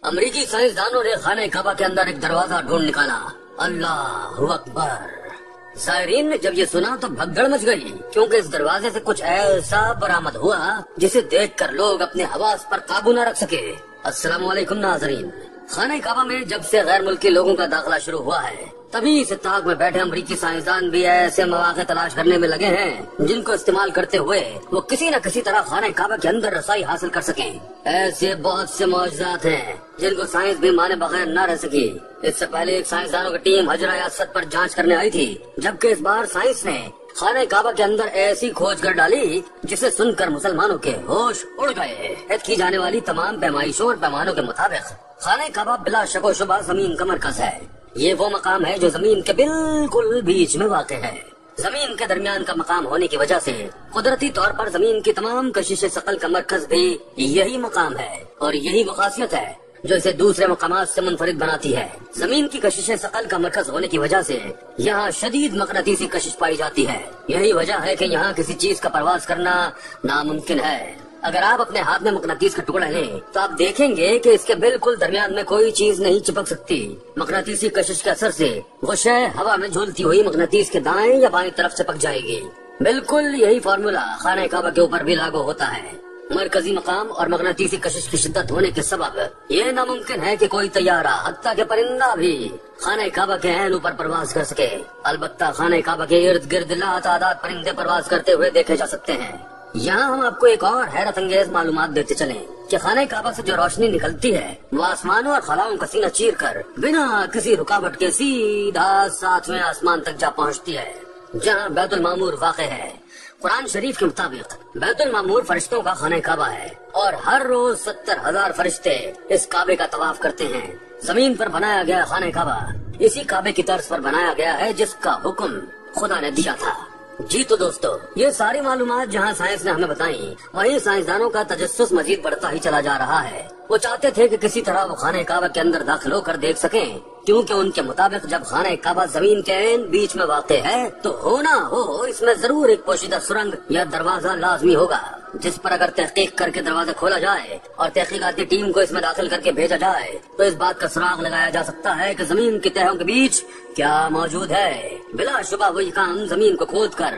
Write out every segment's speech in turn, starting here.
امریکی سائنسدانوں نے خانہ کعبہ کے اندر ایک دروازہ ڈھونڈ نکالا۔ اللہ اکبر! زائرین نے جب یہ سنا تو بھگدڑ مچ گئی، کیونکہ اس دروازے سے کچھ ایسا برآمد ہوا جسے دیکھ کر لوگ اپنے حواس پر قابو نہ رکھ سکے۔ السلام علیکم ناظرین، خانہ کعبہ میں جب سے غیر ملکی لوگوں کا داخلہ شروع ہوا ہے، تبھی سے طاق میں بیٹھے امریکی سائنسدان بھی ایسے مواقع تلاش کرنے میں لگے ہیں جن کو استعمال کرتے ہوئے وہ کسی نہ کسی طرح خانہ کعبہ کے اندر رسائی حاصل کر سکیں۔ ایسے بہت سے معجزات ہیں جن کو سائنس بھی مانے بغیر نہ رہ سکی۔ اس سے پہلے ایک سائنسدانوں کی ٹیم حجرہ اسود پر جانچ کرنے آئی تھی، جبکہ اس بار سائنس نے خانہ کعبہ کے اندر ایسی کھوج کر ڈالی جسے سن کر مسلمانوں کے ہوش اڑ گئے۔ کی جانے والی تمام پیمائشوں اور پیمانوں کے مطابق خانہ کعبہ بلا شک و شبہ زمین کا مرکز ہے۔ یہ وہ مقام ہے جو زمین کے بالکل بیچ میں واقع ہے۔ زمین کے درمیان کا مقام ہونے کی وجہ سے قدرتی طور پر زمین کی تمام کشش ثقل کا مرکز بھی یہی مقام ہے، اور یہی وہ خاصیت ہے جو اسے دوسرے مقامات سے منفرد بناتی ہے۔ زمین کی کشش ثقل کا مرکز ہونے کی وجہ سے یہاں شدید مقناطیسی کشش پائی جاتی ہے۔ یہی وجہ ہے کہ یہاں کسی چیز کا پرواز کرنا ناممکن ہے۔ اگر آپ اپنے ہاتھ میں مقناطیس کا ٹکڑا لیں تو آپ دیکھیں گے کہ اس کے بالکل درمیان میں کوئی چیز نہیں چپک سکتی۔ مقناطیسی کشش کے اثر سے وہ شے ہوا میں جھولتی ہوئی مقناطیس کے دائیں یا بائیں طرف چپک جائے گی۔ بالکل یہی فارمولا خانہ کعبہ کے اوپر بھی لاگو ہوتا ہے۔ مرکزی مقام اور مقناطیسی کشش کی شدت ہونے کے سبب یہ ناممکن ہے کہ کوئی طیارہ حتیٰ کہ پرندہ بھی خانہ کعبہ کے عین اوپر پرواز کر سکے۔ البتہ خانہ کعبہ کے ارد گرد لاتعداد پرندے پرواز کرتے ہوئے دیکھے جا سکتے ہیں۔ یہاں ہم آپ کو ایک اور حیرت انگیز معلومات دیتے چلیں کہ خانہ کعبہ سے جو روشنی نکلتی ہے وہ آسمانوں اور خلاؤں کا سینہ چیر کر بنا کسی رکاوٹ کے سیدھا ساتویں آسمان تک جا پہنچتی ہے، جہاں بیت المعمور واقع ہے۔ قرآن شریف کے مطابق بیت المعمور فرشتوں کا خانہ کعبہ ہے، اور ہر روز 70,000 فرشتے اس کعبے کا طواف کرتے ہیں۔ زمین پر بنایا گیا خانہ کعبہ اسی کعبے کی طرز پر بنایا گیا ہے جس کا حکم خدا نے دیا تھا۔ جی تو دوستو، یہ ساری معلومات جہاں سائنس نے ہمیں بتائیں، وہیں سائنسدانوں کا تجسس مزید بڑھتا ہی چلا جا رہا ہے۔ وہ چاہتے تھے کہ کسی طرح وہ خانہ کعبہ کے اندر داخل ہو کر دیکھ سکیں، کیونکہ ان کے مطابق جب خانہ کعبہ زمین کے عین بیچ میں واقع ہے تو ہونا ہو اس میں ضرور ایک پوشیدہ سرنگ یا دروازہ لازمی ہوگا، جس پر اگر تحقیق کر کے دروازہ کھولا جائے اور تحقیقاتی ٹیم کو اس میں داخل کر کے بھیجا جائے تو اس بات کا سراغ لگایا جا سکتا ہے کہ زمین کی تہوں کے بیچ کیا موجود ہے۔ بلا شبہ وہی کام زمین کو کھود کر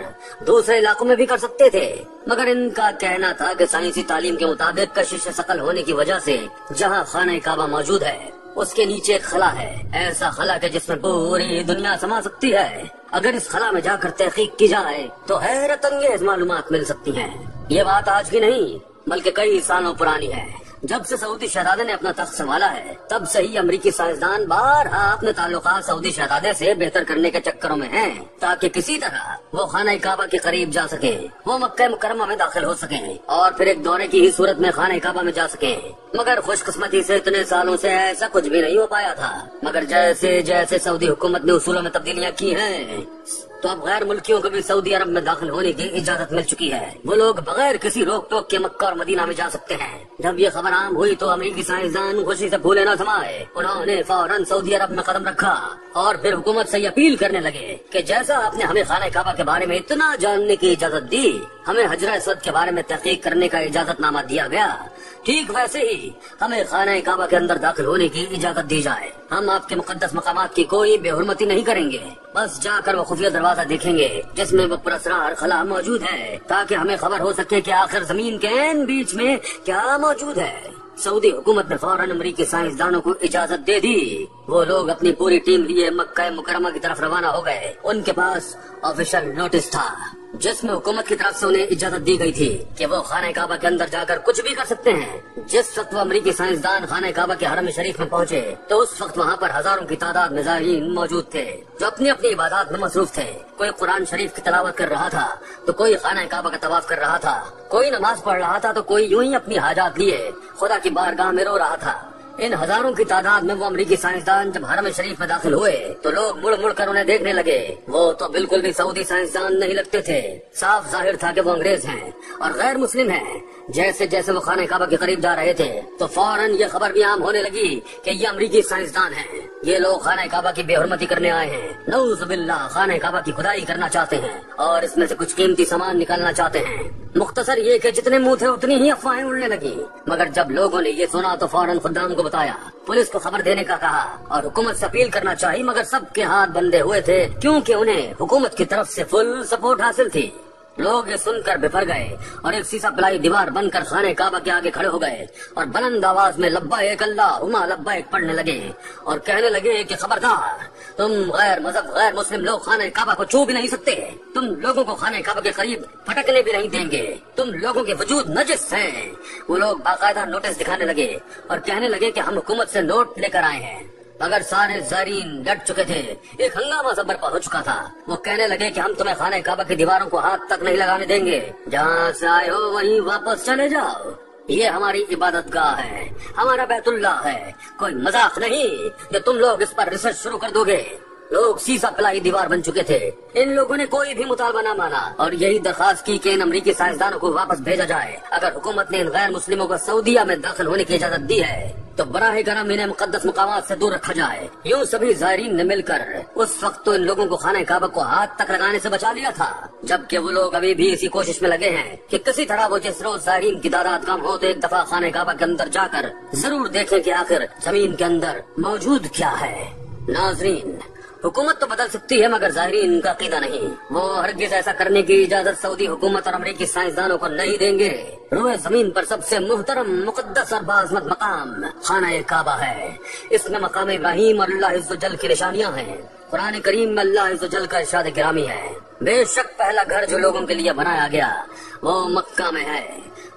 دوسرے علاقوں میں بھی کر سکتے تھے، مگر ان کا کہنا تھا کہ سائنسی تعلیم کے مطابق کشش ثقل ہونے کی وجہ سے جہاں خانہ کعبہ موجود ہے اس کے نیچے ایک خلا ہے، ایسا خلا کہ جس میں پوری دنیا سما سکتی ہے۔ اگر اس خلا میں جا کر تحقیق کی جائے تو حیرت انگیز معلومات مل سکتی ہیں۔ یہ بات آج کی نہیں بلکہ کئی سالوں پرانی ہے۔ جب سے سعودی شہزادے نے اپنا تخت سنبھالا ہے تب سے ہی امریکی سائنسدان بارہا اپنے تعلقات سعودی شہزادے سے بہتر کرنے کے چکروں میں ہیں، تاکہ کسی طرح وہ خانہ کعبہ کے قریب جا سکیں، وہ مکہ مکرمہ میں داخل ہو سکیں اور پھر ایک دورے کی ہی صورت میں خانہ کعبہ میں جا سکیں۔ مگر خوش قسمتی سے اتنے سالوں سے ایسا کچھ بھی نہیں ہو پایا تھا۔ مگر جیسے جیسے سعودی حکومت نے اصولوں میں تبدیلیاں کی ہیں تو اب غیر ملکیوں کو بھی سعودی عرب میں داخل ہونے کی اجازت مل چکی ہے۔ وہ لوگ بغیر کسی روک ٹوک کے مکہ اور مدینہ میں جا سکتے ہیں۔ جب یہ خبر عام ہوئی تو امریکی سائنسدان خوشی سے پھولے نہ سمائے، انہوں نے فوراً سعودی عرب میں قدم رکھا اور پھر حکومت سے یہ اپیل کرنے لگے کہ جیسا آپ نے ہمیں خانہ کعبہ کے بارے میں اتنا جاننے کی اجازت دی، ہمیں حجرہ اسود کے بارے میں تحقیق کرنے کا اجازت نامہ دیا گیا، ٹھیک ویسے ہی ہمیں خانہ کعبہ کے اندر داخل ہونے کی اجازت دی جائے۔ ہم آپ کے مقدس مقامات کی کوئی بے حرمتی نہیں کریں گے، بس جا کر وہ خفیہ دروازہ دیکھیں گے جس میں وہ پراسرار خلا موجود ہے، تاکہ ہمیں خبر ہو سکے کہ آخر زمین کے عین بیچ میں کیا موجود ہے۔ سعودی حکومت نے فوراً امریکی سائنسدانوں کو اجازت دے دی۔ وہ لوگ اپنی پوری ٹیم لیے مکہ مکرمہ کی طرف روانہ ہو گئے۔ ان کے پاس آفیشل نوٹس تھا جس میں حکومت کی طرف سے انہیں اجازت دی گئی تھی کہ وہ خانہ کعبہ کے اندر جا کر کچھ بھی کر سکتے ہیں۔ جس وقت وہ امریکی سائنسدان خانہ کعبہ کے حرم شریف میں پہنچے تو اس وقت وہاں پر ہزاروں کی تعداد میں زائرین موجود تھے جو اپنی اپنی عبادات میں مصروف تھے۔ کوئی قرآن شریف کی تلاوت کر رہا تھا تو کوئی خانہ کعبہ کا طواف کر رہا تھا، کوئی نماز پڑھ رہا تھا تو کوئی یوں ہی اپنی حاجات لیے خدا کی بارگاہ میں رو رہا تھا۔ ان ہزاروں کی تعداد میں وہ امریکی سائنسدان جب حرم شریف میں داخل ہوئے تو لوگ مڑ مڑ کر انہیں دیکھنے لگے۔ وہ تو بالکل بھی سعودی سائنسدان نہیں لگتے تھے، صاف ظاہر تھا کہ وہ انگریز ہیں اور غیر مسلم ہیں۔ جیسے جیسے وہ خانہ کعبہ کے قریب جا رہے تھے تو فوراً یہ خبر بھی عام ہونے لگی کہ یہ امریکی سائنسدان ہیں، یہ لوگ خانہ کعبہ کی بے حرمتی کرنے آئے ہیں، نعوذ باللہ خانہ کعبہ کی کھدائی کرنا چاہتے ہیں اور اس میں سے کچھ قیمتی سامان نکالنا چاہتے ہیں۔ مختصر یہ کہ جتنے منہ تھے اتنی ہی افواہیں اڑنے لگی، مگر جب لوگوں نے یہ سنا تو فوراً خدام کو بتایا، پولیس کو خبر دینے کا کہا اور حکومت سے اپیل کرنا چاہی، مگر سب کے ہاتھ بندھے ہوئے تھے کیونکہ انہیں حکومت کی طرف سے فل سپورٹ حاصل تھی۔ لوگ یہ سن کر بفر گئے اور ایک سیسا پلائی دیوار بن کر خانہ کعبہ کے آگے کھڑے ہو گئے اور بلند آواز میں لبیک اللہم لبیک پڑھنے لگے اور کہنے لگے کہ خبردار، تم غیر مذہب غیر مسلم لوگ خانہ کعبہ کو چھو بھی نہیں سکتے، تم لوگوں کو خانہ کعبہ کے قریب پھٹکنے بھی نہیں دیں گے، تم لوگوں کے وجود نجس ہیں۔ وہ لوگ باقاعدہ نوٹس دکھانے لگے اور کہنے لگے کہ ہم حکومت سے نوٹ لے کر آئے ہیں، مگر سارے زائرین ڈٹ چکے تھے، ایک ہنگامہ سا برپا ہو چکا تھا۔ وہ کہنے لگے کہ ہم تمہیں خانہ کعبہ کی دیواروں کو ہاتھ تک نہیں لگانے دیں گے، جہاں سے آئے ہو وہیں واپس چلے جاؤ، یہ ہماری عبادت گاہ ہے، ہمارا بیت اللہ ہے، کوئی مذاق نہیں کہ تم لوگ اس پر ریسرچ شروع کر دو گے۔ لوگ سیسا پلائی دیوار بن چکے تھے، ان لوگوں نے کوئی بھی مطالبہ نہ مانا اور یہی درخواست کی کہ ان امریکی سائنسدانوں کو واپس بھیجا جائے۔ اگر حکومت نے ان غیر مسلموں کو سعودیہ میں داخل ہونے کی اجازت دی ہے تو براہ کرم انہیں مقدس مقامات سے دور رکھا جائے۔ یوں سبھی زائرین نے مل کر اس وقت تو ان لوگوں کو خانہ کعبہ کو ہاتھ تک لگانے سے بچا لیا تھا، جبکہ وہ لوگ ابھی بھی اسی کوشش میں لگے ہیں کہ کسی طرح وہ جس روز زائرین کی تعداد کم ہو تو ایک دفعہ خانہ کعبہ کے اندر جا کر ضرور دیکھیں کہ آخر زمین کے اندر موجود کیا ہے۔ ناظرین، حکومت تو بدل سکتی ہے مگر زائرین کا عقیدہ نہیں، وہ ہرگز ایسا کرنے کی اجازت سعودی حکومت اور امریکی سائنسدانوں کو نہیں دیں گے۔ روئے زمین پر سب سے محترم، مقدس اور باعظمت مقام خانہ کعبہ ہے، اس میں مقام ابراہیم اور اللہ عز و جل کی نشانیاں ہیں۔ قرآن کریم میں اللہ عز و جل کا ارشاد گرامی ہے، بے شک پہلا گھر جو لوگوں کے لیے بنایا گیا وہ مکہ میں ہے،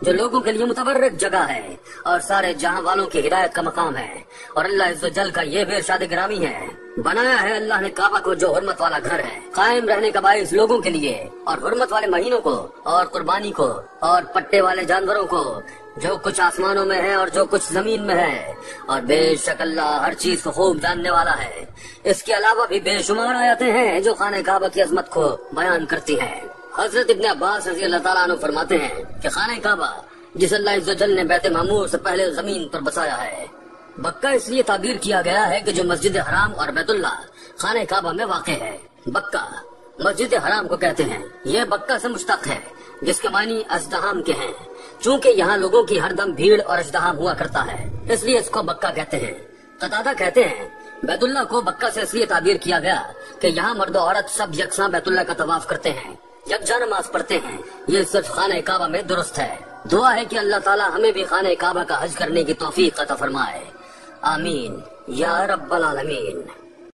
جو لوگوں کے لیے متبرک جگہ ہے اور سارے جہاں والوں کی ہدایت کا مقام ہے، اور اللہ عز و جل کا یہ بھی ارشاد گرامی ہے، بنایا ہے اللہ نے کعبہ کو جو حرمت والا گھر ہے، قائم رہنے کا باعث لوگوں کے لیے، اور حرمت والے مہینوں کو اور قربانی کو اور پٹے والے جانوروں کو، جو کچھ آسمانوں میں ہے اور جو کچھ زمین میں ہے، اور بے شک اللہ ہر چیز کو خوب جاننے والا ہے۔ اس کے علاوہ بھی بے شمار آیاتیں ہیں جو خانہ کعبہ کی عظمت کو بیان کرتی ہیں۔ حضرت ابن عباس رضی اللہ تعالیٰ عنہ فرماتے ہیں کہ خانہ کعبہ جس اللہ عز و جل نے بیت معمور سے پہلے زمین پر بسایا ہے، بکہ اس لیے تعبیر کیا گیا ہے کہ جو مسجد حرام اور بیت اللہ خانہ کعبہ میں واقع ہے۔ بکہ مسجد حرام کو کہتے ہیں، یہ بکہ سے مشتق ہے جس کے معنی ازدحام کے ہیں، چونکہ یہاں لوگوں کی ہر دم بھیڑ اور ازدحام ہوا کرتا ہے، اس لیے اس کو بکہ کہتے ہیں۔ قتادہ کہتے ہیں بیت اللہ کو بکہ سے اس لیے تعبیر کیا گیا کہ یہاں مرد و عورت سب یکساں بیت اللہ کا طواف کرتے ہیں، یکجا نماز پڑھتے ہیں، یہ صرف خانہ کعبہ میں درست ہے۔ دعا ہے کہ اللہ تعالی ہمیں بھی خانہ کعبہ کا حج کرنے کی توفیق عطا فرمائے، آمین یا رب العالمین۔